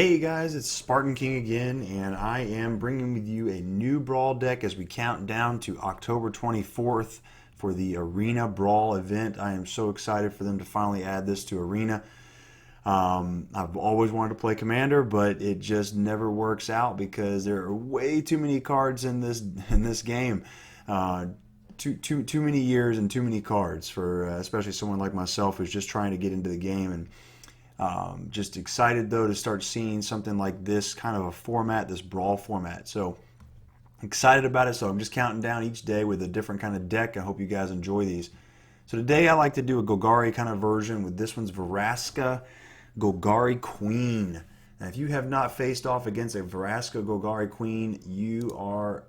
Hey guys, it's Spartan King again, and I am bringing with you a new Brawl deck as we count down to October 24th for the Arena Brawl event. I am so excited for them to finally add this to Arena. I've always wanted to play Commander, but it just never works out because there are way too many cards in this game. Too many years and too many cards for especially someone like myself who's just trying to get into the game. And just excited though to start seeing something like this kind of a format, this Brawl format. So excited about it. So I'm just counting down each day with a different kind of deck. I hope you guys enjoy these. So today I like to do a Golgari kind of version with this one's Vraska Golgari Queen. Now if you have not faced off against a Vraska Golgari Queen, you are,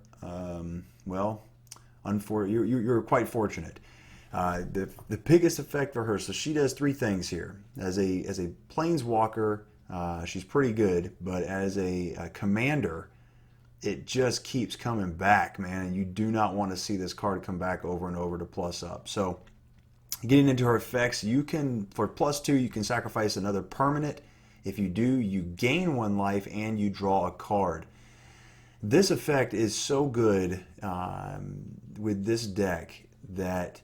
you're quite fortunate. The biggest effect for her, so she does three things here. As a planeswalker, she's pretty good, but as a commander, it just keeps coming back, man, and you do not want to see this card come back over and over to plus up. So getting into her effects, you can, for +2, you can sacrifice another permanent. If you do, you gain 1 life and you draw a card. This effect is so good with this deck that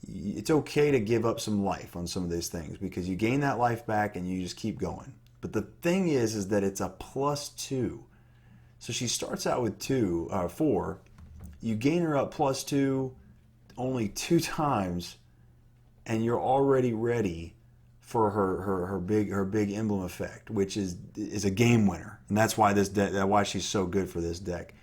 it's okay to give up some life on some of these things because you gain that life back and you just keep going. But the thing is that it's a +2. So she starts out with 4. You gain her up +2 only 2 times, and you're already ready for her big emblem effect, which is a game winner, and that's why why she's so good for this deck.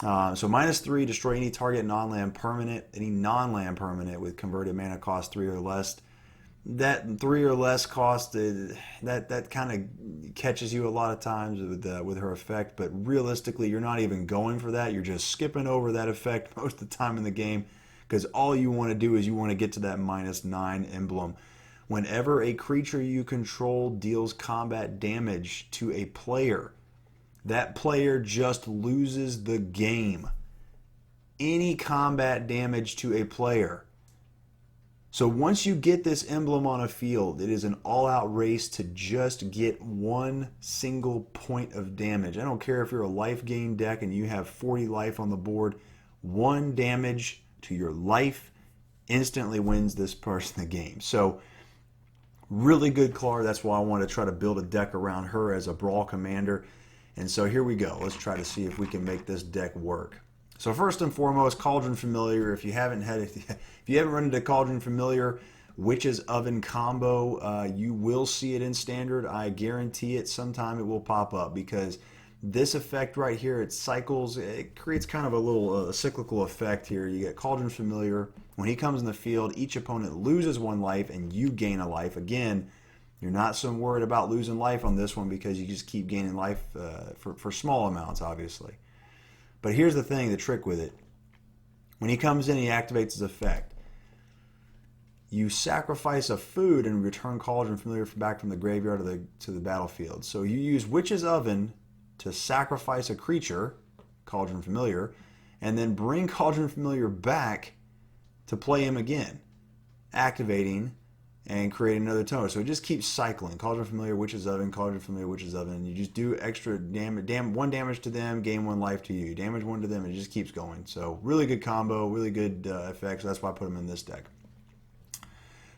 So -3, destroy any target non-land permanent, any non-land permanent with converted mana cost 3 or less. That 3 or less cost, that kind of catches you a lot of times with her effect, but realistically you're not even going for that. You're just skipping over that effect most of the time in the game because all you want to do is you want to get to that -9 emblem. Whenever a creature you control deals combat damage to a player, that player just loses the game. Any combat damage to a player. So once you get this emblem on a field, it is an all-out race to just get 1 single point of damage. I don't care if you're a life gain deck and you have 40 life on the board. 1 damage to your life instantly wins this person the game. So really good card. That's why I want to try to build a deck around her as a Brawl commander. And so here we go. Let's try to see if we can make this deck work. So first and foremost, Cauldron Familiar. If you haven't run into Cauldron Familiar Witch's Oven combo, you will see it in Standard. I guarantee it. Sometime it will pop up because this effect right here, it cycles. It creates kind of a little cyclical effect here. You get Cauldron Familiar. When he comes in the field, each opponent loses 1 life and you gain a life. Again, you're not so worried about losing life on this one because you just keep gaining life for small amounts, obviously. But here's the thing, the trick with it. When he comes in, he activates his effect. You sacrifice a food and return Cauldron Familiar back from the graveyard to the battlefield. So you use Witch's Oven to sacrifice a creature, Cauldron Familiar, and then bring Cauldron Familiar back to play him again, activating and create another toner. So it just keeps cycling. Cauldron Familiar, Witch's Oven, Cauldron Familiar, Witch's Oven. And you just do extra damage, 1 damage to them, gain 1 life to you. Damage 1 to them, and it just keeps going. So really good combo, really good effects. That's why I put them in this deck.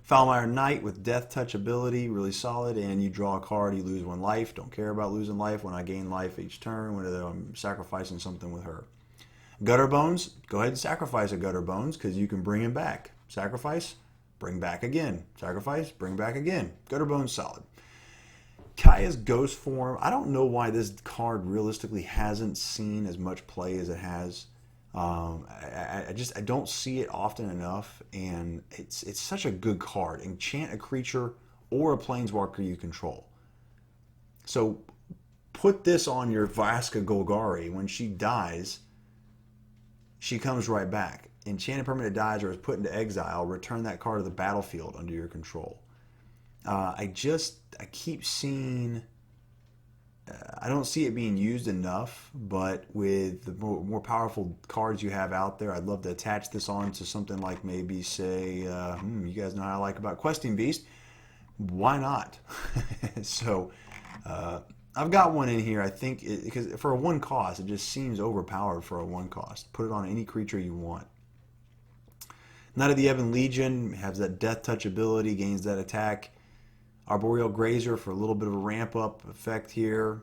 Foulmire Knight with Death Touch ability, really solid. And you draw a card, you lose 1 life. Don't care about losing life when I gain life each turn, whenever I'm sacrificing something with her. Gutterbones, go ahead and sacrifice a Gutterbones because you can bring him back. Sacrifice, bring back again. Sacrifice, bring back again. Gutterbones, solid. Kaya's Ghostform. I don't know why this card realistically hasn't seen as much play as it has. I don't see it often enough, and it's such a good card. Enchant a creature or a planeswalker you control. So put this on your Vraska Golgari. When she dies, she comes right back. Enchanted permanent dies or is put into exile, return that card to the battlefield under your control. I keep seeing, I don't see it being used enough, but with the more powerful cards you have out there, I'd love to attach this on to something like maybe, say, you guys know how I like about Questing Beast. Why not? So I've got one in here. I think because for a 1 cost, it just seems overpowered for a 1 cost. Put it on any creature you want. Knight of the Ebon Legion has that Death Touch ability, gains that attack. Arboreal Grazer for a little bit of a ramp up effect here.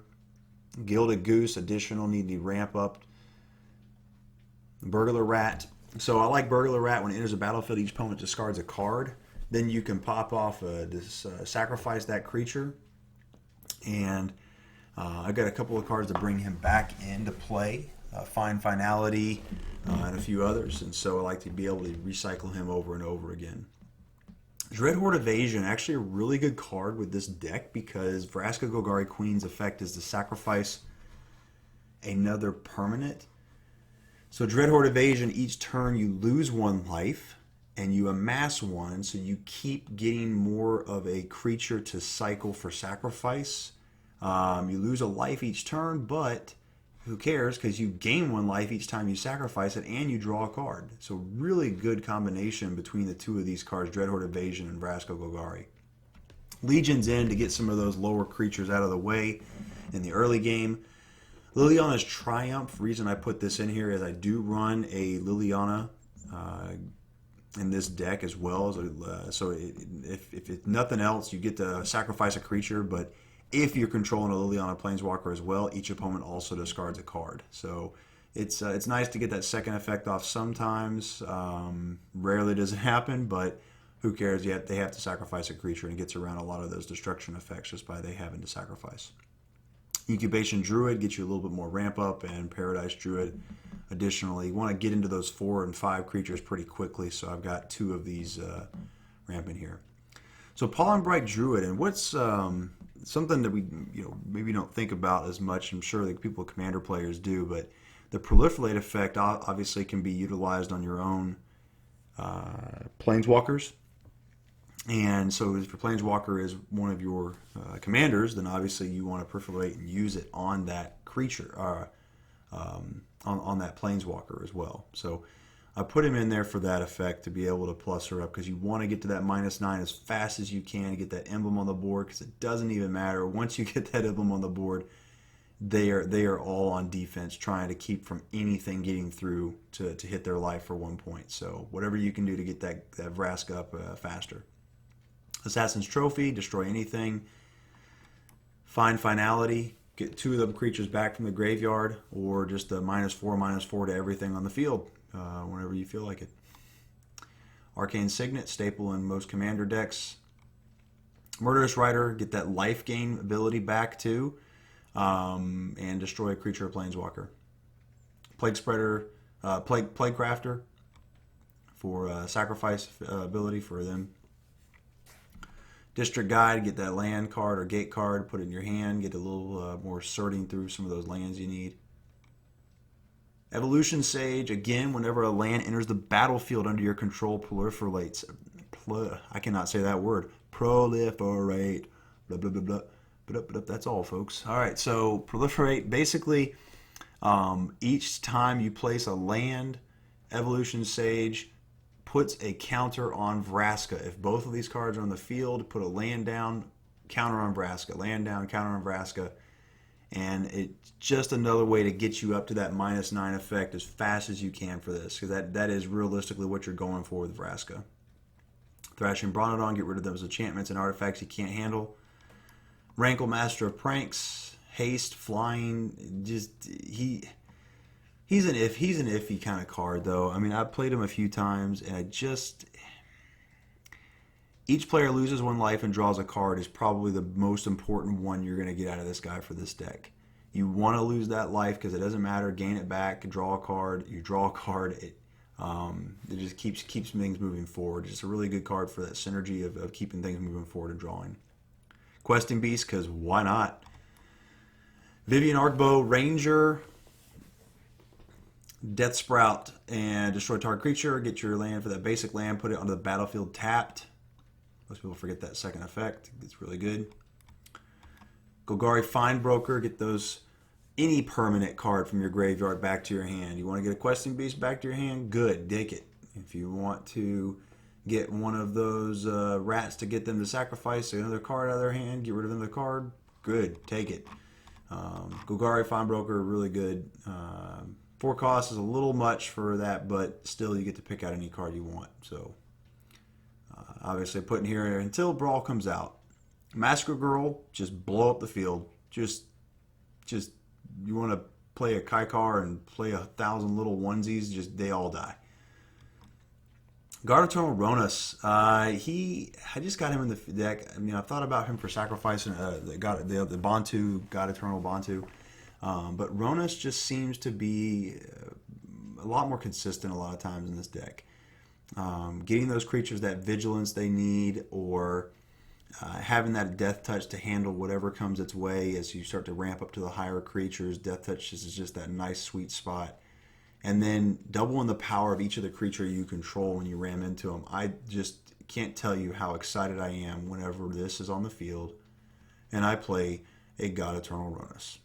Gilded Goose, additional, need to ramp up. Burglar Rat. So I like Burglar Rat. When it enters the battlefield, each opponent discards a card. Then you can pop off, sacrifice that creature. And I've got a couple of cards to bring him back into play. Finality, and a few others. And so I like to be able to recycle him over and over again. Dreadhorde Invasion, actually a really good card with this deck because Vraska Golgari Queen's effect is to sacrifice another permanent. So Dreadhorde Invasion, each turn you lose 1 life and you amass 1, so you keep getting more of a creature to cycle for sacrifice. You lose a life each turn, but who cares, because you gain 1 life each time you sacrifice it and you draw a card. So really good combination between the 2 of these cards, Dreadhorde Invasion and Vraska Golgari. Legion's in to get some of those lower creatures out of the way in the early game. Liliana's Triumph, reason I put this in here is I do run a Liliana in this deck as well. So if nothing else, you get to sacrifice a creature, but if you're controlling a Liliana Planeswalker as well, each opponent also discards a card. So it's nice to get that second effect off sometimes. Rarely does it happen, but who cares? Yet they have to sacrifice a creature, and it gets around a lot of those destruction effects just by they having to sacrifice. Incubation Druid gets you a little bit more ramp up, and Paradise Druid. Additionally, you want to get into those 4 and 5 creatures pretty quickly, so I've got 2 of these ramping here. So Pllenbright Druid, and what's something that we maybe don't think about as much. I'm sure that people, commander players, do, but the proliferate effect obviously can be utilized on your own planeswalkers. And so if your planeswalker is one of your commanders, then obviously you want to proliferate and use it on that creature, on that planeswalker as well. So I put him in there for that effect to be able to plus her up, because you want to get to that -9 as fast as you can to get that emblem on the board, because it doesn't even matter. Once you get that emblem on the board, they are all on defense, trying to keep from anything getting through to hit their life for 1 point. So whatever you can do to get that Vraska up faster. Assassin's Trophy, destroy anything. Find Finality, get 2 of them creatures back from the graveyard, or just a -4/-4 to everything on the field. Whenever you feel like it. Arcane Signet, staple in most commander decks. Murderous Rider, get that life gain ability back too, and destroy a creature or planeswalker. Plaguecrafter for sacrifice ability for them. District Guide, get that land card or gate card, put it in your hand, get a little more sorting through some of those lands you need. Evolution Sage, again, whenever a land enters the battlefield under your control, proliferates. I cannot say that word. Proliferate. Blah, blah, blah, blah. But that's all, folks. All right, so proliferate, basically, each time you place a land, Evolution Sage puts a counter on Vraska. If both of these cards are on the field, put a land down, counter on Vraska. Land down, counter on Vraska. And it's just another way to get you up to that -9 effect as fast as you can for this, because that is realistically what you're going for with Vraska. Thrashing Brontodon, get rid of those enchantments and artifacts you can't handle. Rankel, Master of Pranks, haste, flying. Just he's an iffy kind of card though. I mean, I've played him a few times, and each player loses 1 life and draws a card is probably the most important one you're going to get out of this guy for this deck. You want to lose that life because it doesn't matter. Gain it back, draw a card. You draw a card. It just keeps things moving forward. It's a really good card for that synergy of keeping things moving forward and drawing. Questing Beast, because why not? Vivien, Arkbow, Ranger, Death Sprout, and destroy target creature. Get your land for that basic land. Put it onto the battlefield tapped. Most people forget that second effect. It's really good. Golgari Findbroker, get any permanent card from your graveyard back to your hand. You want to get a Questing Beast back to your hand? Good, dig it. If you want to get one of those rats to get them to sacrifice another card out of their hand, get rid of them the card, good, take it. Golgari Findbroker, really good. 4 cost is a little much for that, but still you get to pick out any card you want. So obviously putting here until Brawl comes out. Massacre Girl, just blow up the field. Just you want to play a Kaikar and play 1,000 little onesies, just they all die. Eternal Rhonas, I just got him in the deck. I mean, I've thought about him for sacrificing the Bontu, God Eternal Bontu. But Rhonas just seems to be a lot more consistent a lot of times in this deck. Getting those creatures that vigilance they need, or having that death touch to handle whatever comes its way as you start to ramp up to the higher creatures. Death touch is just that nice sweet spot. And then doubling the power of each of the creature you control when you ram into them. I just can't tell you how excited I am whenever this is on the field and I play a God Eternal Rhonas.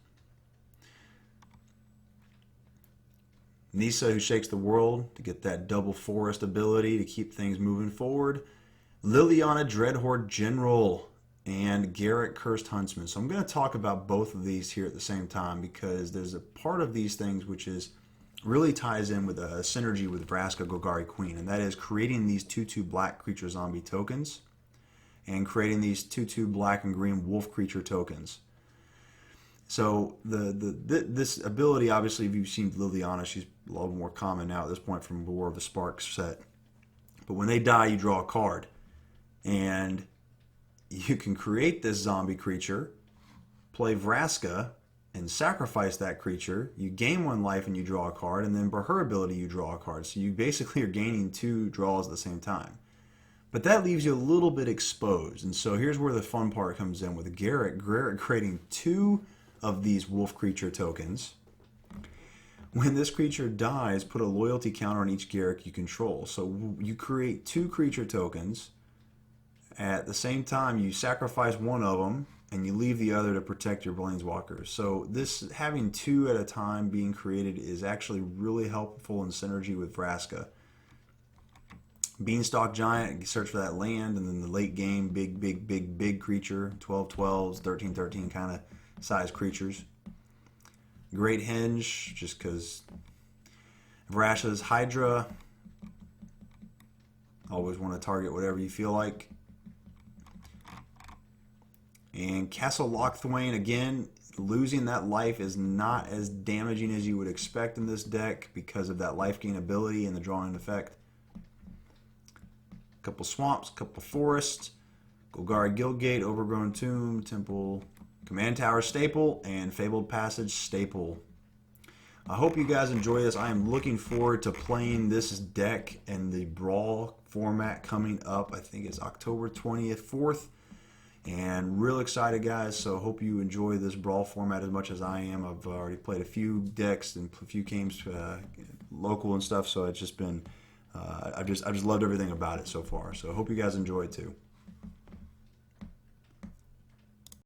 Nissa Who shakes the world to get that double forest ability to keep things moving forward. Liliana Dreadhorde General and Garrett Cursed Huntsman. So I'm going to talk about both of these here at the same time because there's a part of these things which is really ties in with a synergy with Vraska Golgari Queen, and that is creating these 2/2 black creature zombie tokens and creating these 2/2 black and green wolf creature tokens. So this ability, obviously, if you've seen Liliana, she's a little more common now at this point from War of the Sparks set. But when they die, you draw a card, and you can create this zombie creature, play Vraska, and sacrifice that creature. You gain 1 life and you draw a card, and then by her ability you draw a card. So you basically are gaining 2 draws at the same time. But that leaves you a little bit exposed. And so here's where the fun part comes in with Garrett creating 2 of these wolf creature tokens. When this creature dies, put a loyalty counter on each Garrett you control. So you create 2 creature tokens. At the same time, you sacrifice 1 of them, and you leave the other to protect your Planeswalkers. So this having 2 at a time being created is actually really helpful in synergy with Vraska. Beanstalk Giant, search for that land, and then the late game, big creature, 12/12s, 13/13 kind of size creatures. Great Henge, just because Voracious Hydra, always want to target whatever you feel like. And Castle Locthwain, again, losing that life is not as damaging as you would expect in this deck because of that life gain ability and the drawing effect. A couple swamps, a couple forests, Golgari Guildgate, Overgrown Tomb, Temple, Command Tower staple, and Fabled Passage staple. I hope you guys enjoy this. I am looking forward to playing this deck in the Brawl format coming up. I think it's October 20th, 4th. And real excited, guys, so hope you enjoy this Brawl format as much as I am. I've already played a few decks and a few games local and stuff, so it's just been I've just loved everything about it so far. So I hope you guys enjoy it too.